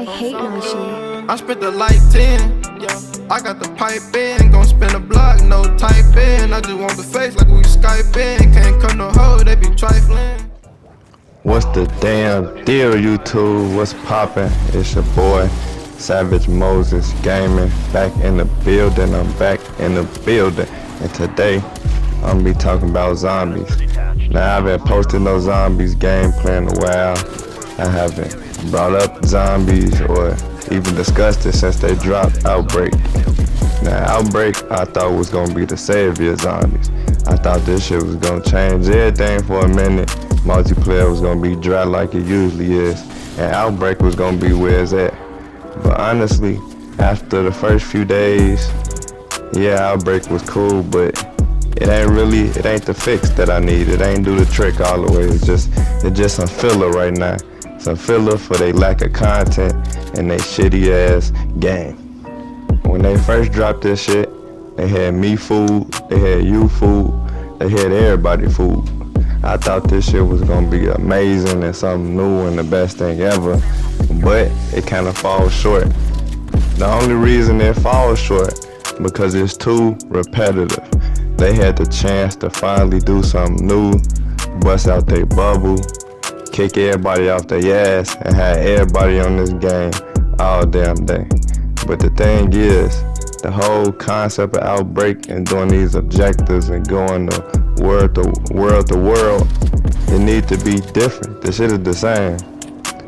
I hate Nashi. I spent the light 10, yeah. I got the pipe in, gon' spin a block, no type in. I just want the face like we Skype in. Can't come no hoe, they be trifling. What's the damn deal, YouTube? What's poppin'? It's your boy, Savage Moses Gaming, back in the building. I'm back in the building, and today I'm gonna be talking about zombies. Now I've been posting no zombies gameplay in a while. I haven't brought up zombies or even discussed it since they dropped Outbreak. Now Outbreak I thought was gonna be the savior of zombies. I thought this shit was gonna change everything for a minute. Multiplayer was gonna be dry like it usually is, and Outbreak was gonna be where it's at. But honestly, after the first few days, yeah, Outbreak was cool, but it ain't the fix that I need. It ain't do the trick all the way. It's just some filler right now. Some filler for they lack of content and they shitty ass game. When they first dropped this shit, they had me food, they had you food, they had everybody food. I thought this shit was gonna be amazing and something new and the best thing ever, but it kinda falls short. The only reason it falls short because it's too repetitive. They had the chance to finally do something new, bust out their bubble, kick everybody off their ass, and have everybody on this game all damn day. But the thing is, the whole concept of Outbreak and doing these objectives and going to world to world, it needs to be different. The shit is the same.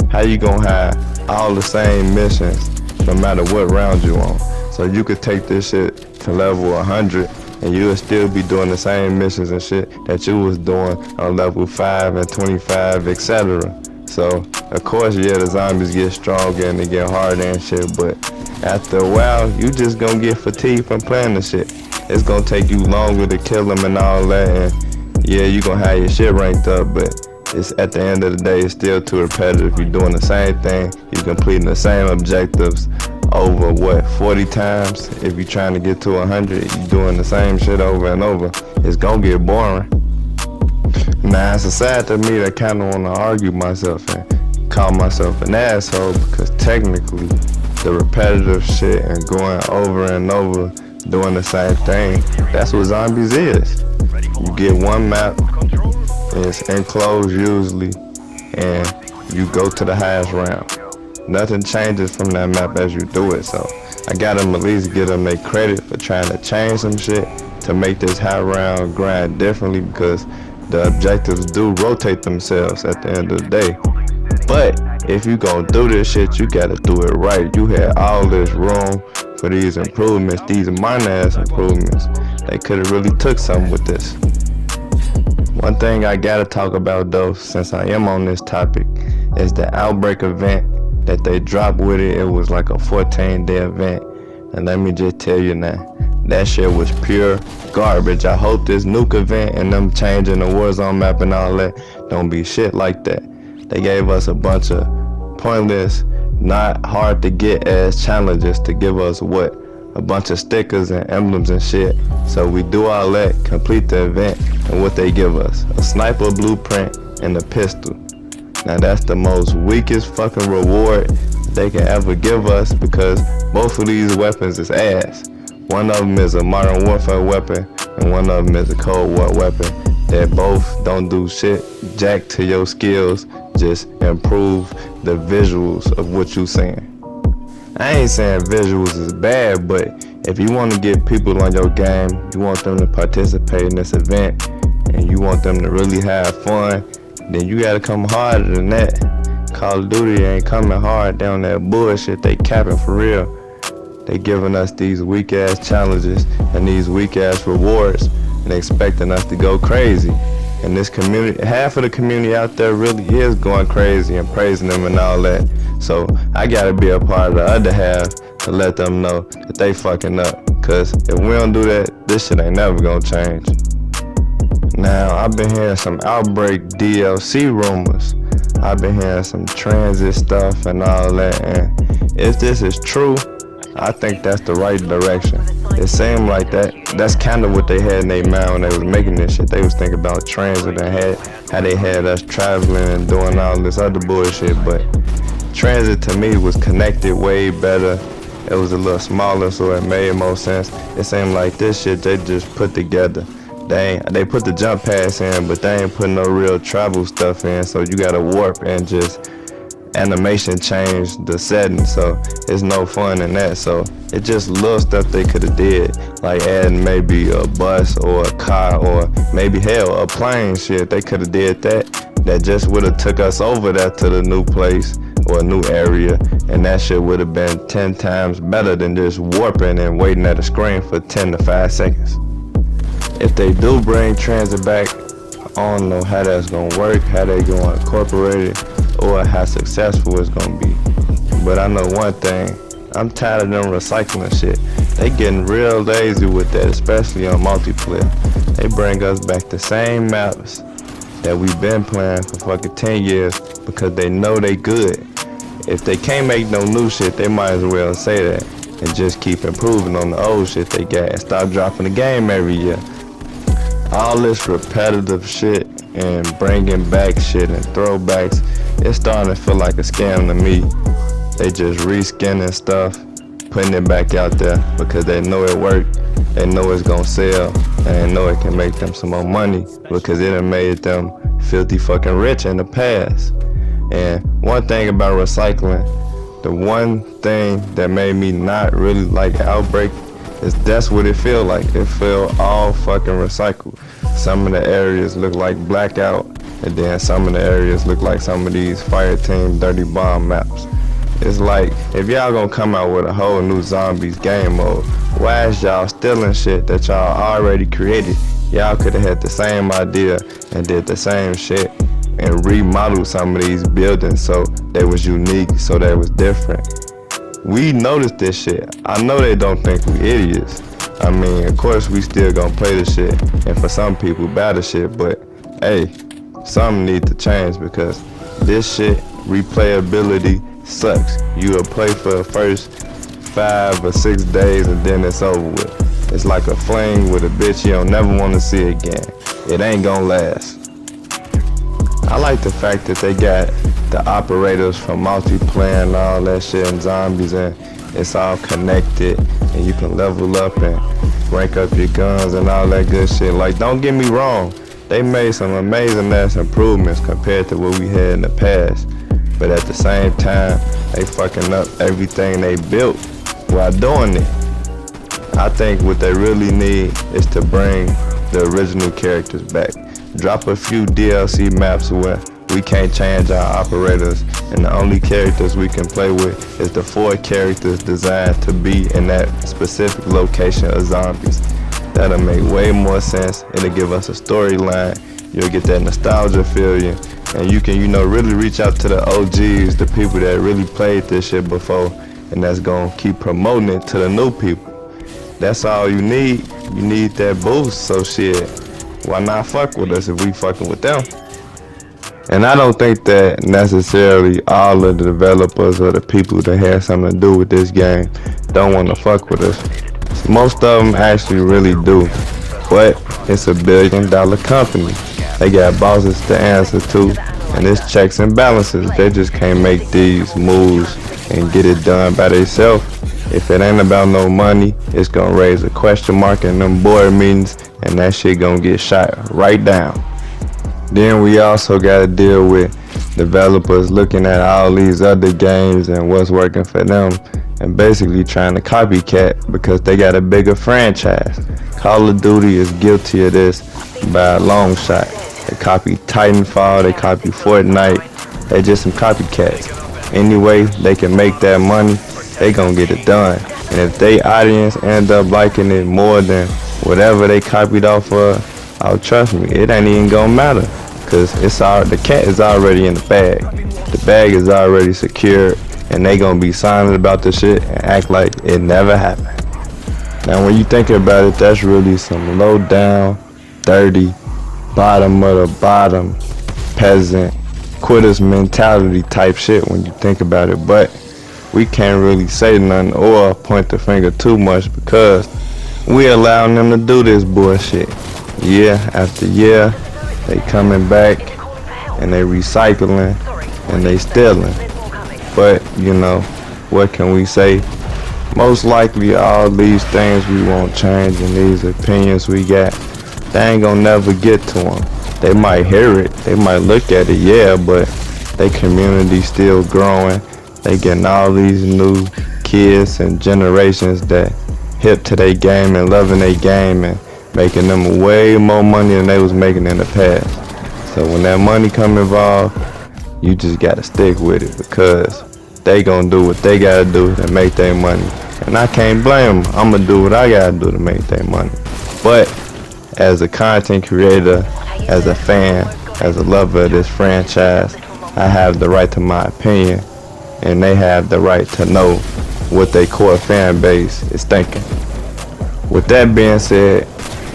How you gonna have all the same missions no matter what round you on? So you could take this shit to level 100 and you would still be doing the same missions and shit that you was doing on level 5 and 25, etc. So, of course, yeah, the zombies get stronger and they get harder and shit, but after a while, you just gonna get fatigued from playing the shit. It's gonna take you longer to kill them and all that, and yeah, you gonna have your shit ranked up, but it's at the end of the day, it's still too repetitive. You're doing the same thing, you're completing the same objectives over, 40 times? If you're trying to get to 100, you're doing the same shit over and over. It's gonna get boring. Now, it's sad to me that I kinda wanna argue myself and call myself an asshole, because technically, the repetitive shit and going over and over doing the same thing, that's what zombies is. You get one map, it's enclosed usually, and you go to the highest round. Nothing changes from that map as you do it, so I gotta at least give them their credit for trying to change some shit to make this high round grind differently, because the objectives do rotate themselves at the end of the day. But if you gonna do this shit, you gotta do it right. You had all this room for these improvements, these minor ass improvements. They could've really took something with this. One thing I gotta talk about though, since I am on this topic, is the Outbreak event that they dropped with it. It was like a 14-day event, and let me just tell you now, that shit was pure garbage. I hope this nuke event and them changing the Warzone map and all that don't be shit like that. They gave us a bunch of pointless, not hard to get ass challenges to give us a bunch of stickers and emblems and shit. So we do all that, complete the event, and what they give us, a sniper blueprint and a pistol. Now that's the most weakest fucking reward they can ever give us, because both of these weapons is ass. One of them is a Modern Warfare weapon, and one of them is a Cold War weapon. That both don't do shit jack to your skills, just improve the visuals of what you seeing. I ain't saying visuals is bad, but if you want to get people on your game, you want them to participate in this event, and you want them to really have fun, then you gotta come harder than that. Call of Duty ain't coming hard down that bullshit. They capping for real. They giving us these weak ass challenges and these weak ass rewards and expecting us to go crazy. And this community, half of the community out there really is going crazy and praising them and all that. So I gotta be a part of the other half to let them know that they fucking up. Cause if we don't do that, this shit ain't never gonna change. Now, I've been hearing some Outbreak DLC rumors. I've been hearing some transit stuff and all that, and if this is true, I think that's the right direction. It seemed like that's kind of what they had in their mind when they was making this shit. They was thinking about transit and how they had us traveling and doing all this other bullshit, but transit to me was connected way better. It was a little smaller, so it made more sense. It seemed like this shit they just put together. They put the jump pass in, but they ain't put no real travel stuff in, so you gotta warp and just animation change the settings, so it's no fun in that. So it's just little stuff they could have did, like adding maybe a bus or a car or maybe hell a plane. Shit, they could have did that just would have took us over there to the new place or a new area, and that shit would have been 10 times better than just warping and waiting at a screen for 10 to 5 seconds. If they do bring transit back, I don't know how that's gonna work, how they gonna incorporate it, or how successful it's gonna be. But I know one thing, I'm tired of them recycling shit. They getting real lazy with that, especially on multiplayer. They bring us back the same maps that we've been playing for fucking 10 years because they know they good. If they can't make no new shit, they might as well say that and just keep improving on the old shit they got and stop dropping the game every year. All this repetitive shit and bringing back shit and throwbacks, it's starting to feel like a scam to me. They just reskinning stuff, putting it back out there because they know it worked, they know it's gonna sell, and they know it can make them some more money because it done made them filthy fucking rich in the past. And one thing about recycling, the one thing that made me not really like Outbreak is that's what it feel like. It feel all fucking recycled. Some of the areas look like Blackout, and then some of the areas look like some of these Fireteam Dirty Bomb maps. It's like, if y'all gonna come out with a whole new zombies game mode, why is y'all stealing shit that y'all already created? Y'all could've had the same idea and did the same shit and remodeled some of these buildings so they was unique, so they was different. We noticed this shit. I know they don't think we idiots. I mean, of course we still gonna play the shit, and for some people buy the shit, but hey, something need to change because this shit, replayability sucks. You will play for the first 5 or 6 days and then it's over with. It's like a fling with a bitch you don't never want to see again. It ain't gonna last. I like the fact that they got the operators from multiplayer and all that shit and zombies, and it's all connected and you can level up and rank up your guns and all that good shit. Like, don't get me wrong, they made some amazing ass improvements compared to what we had in the past, but at the same time they fucking up everything they built while doing it. I think what they really need is to bring the original characters back. Drop a few DLC maps where we can't change our operators and the only characters we can play with is the 4 characters designed to be in that specific location of zombies. That'll make way more sense. It'll give us a storyline. You'll get that nostalgia feeling, and you can, really reach out to the OGs, the people that really played this shit before, and that's gonna keep promoting it to the new people. That's all you need. You need that boost, so shit, why not fuck with us if we fucking with them? And I don't think that necessarily all of the developers or the people that had something to do with this game don't want to fuck with us. Most of them actually really do, but it's $1 billion company. They got bosses to answer to, and it's checks and balances. They just can't make these moves and get it done by themselves. If it ain't about no money, it's gonna raise a question mark in them board meetings, and that shit gonna get shot right down. Then we also gotta deal with developers looking at all these other games and what's working for them and basically trying to copycat because they got a bigger franchise. Call of Duty is guilty of this by a long shot. They copy Titanfall, they copy Fortnite, they just some copycats. Anyway, they can make that money, they gonna get it done. And if they audience end up liking it more than whatever they copied off of, oh, trust me, it ain't even gonna matter. Cause the cat is already in the bag. The bag is already secured, and they gonna be silent about the shit and act like it never happened. Now when you think about it, that's really some low down, dirty, bottom of the bottom, peasant, quitters mentality type shit when you think about it. But we can't really say nothing or point the finger too much because we allowing them to do this bullshit. Year after year, they coming back and they recycling and they stealing. But, you know, what can we say? Most likely all these things we won't change and these opinions we got, they ain't gonna never get to them. They might hear it, they might look at it, yeah, but they community still growing. They getting all these new kids and generations that hip to their game and loving their game and making them way more money than they was making in the past. So when that money come involved, you just gotta stick with it because they gonna do what they gotta do to make their money. And I can't blame them. I'ma do what I gotta do to make their money. But as a content creator, as a fan, as a lover of this franchise, I have the right to my opinion, and they have the right to know what their core fan base is thinking. With that being said,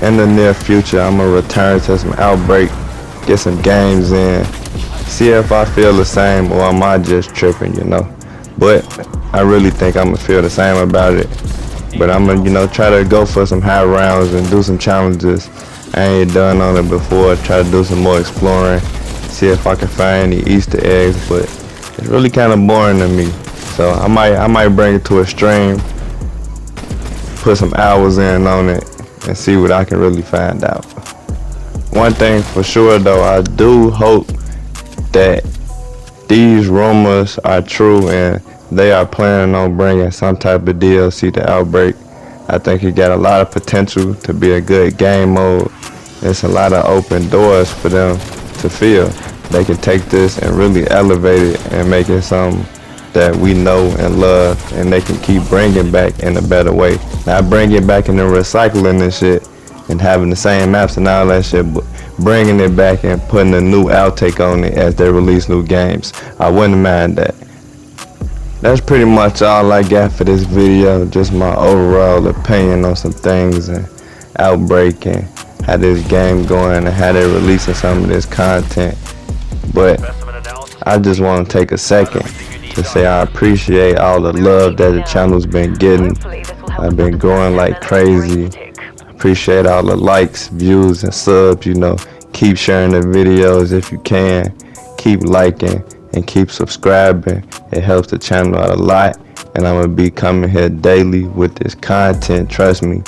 in the near future, I'm gonna return to some Outbreak, get some games in, see if I feel the same or am I just tripping, you know. But I really think I'm gonna feel the same about it. But I'm gonna, you know, try to go for some high rounds and do some challenges I ain't done on it before. Try to do some more exploring, see if I can find any Easter eggs. But it's really kind of boring to me. So I might bring it to a stream, put some hours in on it, and see what I can really find out. One thing for sure though, I do hope that these rumors are true and they are planning on bringing some type of DLC to Outbreak. I think it got a lot of potential to be a good game mode. There's a lot of open doors for them to fill. They can take this and really elevate it and make it something that we know and love, and they can keep bringing back in a better way. Not bring it back into recycling and shit and having the same maps and all that shit, but bringing it back and putting a new outtake on it as they release new games. I wouldn't mind that. That's pretty much all I got for this video. Just my overall opinion on some things and Outbreak and how this game going and how they're releasing some of this content. But I just want to take a second to say I appreciate all the love that the channel's been getting. I've been growing like crazy. Appreciate all the likes, views, and subs. You know, keep sharing the videos if you can. Keep liking and keep subscribing. It helps the channel out a lot, and I'm gonna be coming here daily with this content. Trust me,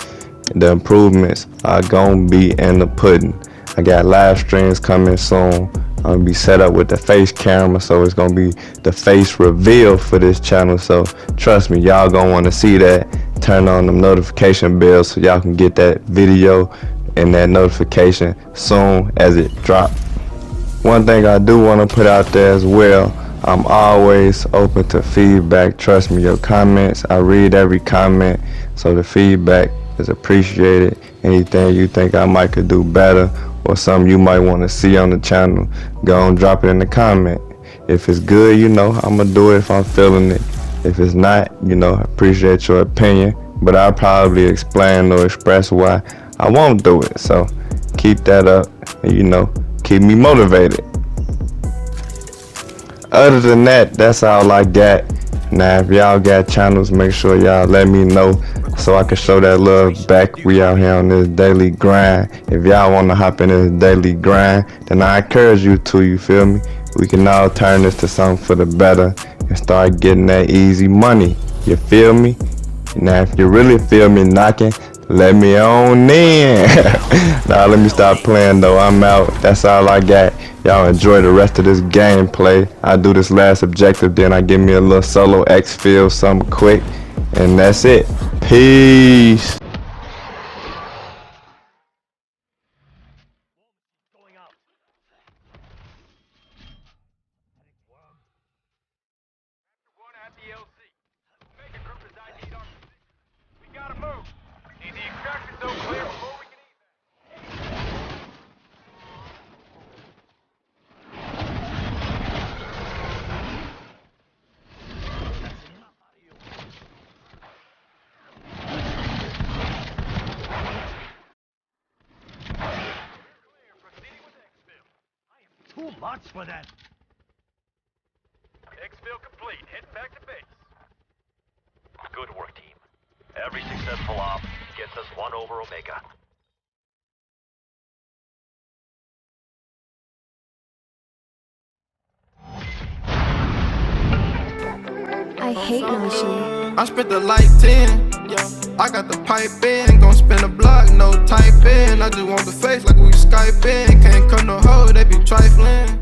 the improvements are gonna be in the pudding. I got live streams coming soon. I'm gonna be set up with the face camera, so it's gonna be the face reveal for this channel. So trust me, y'all gonna want to see that. Turn on the notification bell so y'all can get that video and that notification soon as it drops. One thing I do want to put out there as well, I'm always open to feedback. Trust me, your comments, I read every comment, so the feedback is appreciated. Anything you think I might could do better or something you might want to see on the channel, go and drop it in the comment. If it's good, you know, I'm gonna do it if I'm feeling it. If it's not, you know, I appreciate your opinion, but I'll probably explain or express why I won't do it. So keep that up and, you know, keep me motivated. Other than that, that's all I got. Now if y'all got channels, make sure y'all let me know so I can show that love back. We out here on this daily grind. If y'all want to hop in this daily grind, then I encourage you to, you feel me? We can all turn this to something for the better and start getting that easy money. You feel me? Now if you really feel me knocking, let me on in. Now let me stop playing though. I'm out. That's all I got. Y'all enjoy the rest of this gameplay. I do this last objective, then I give me a little solo exfil, something quick, and that's it. Peace. Too much for that. Exfil complete. Heading back to base. Good work, team. Every successful op gets us 1 over Omega. I hate Nashi. I spent the like 10, yeah. I got the pipe in, gon' spin the block, no typing. I just want the face like we Skype in. Can't cut no hoe, they be trifling.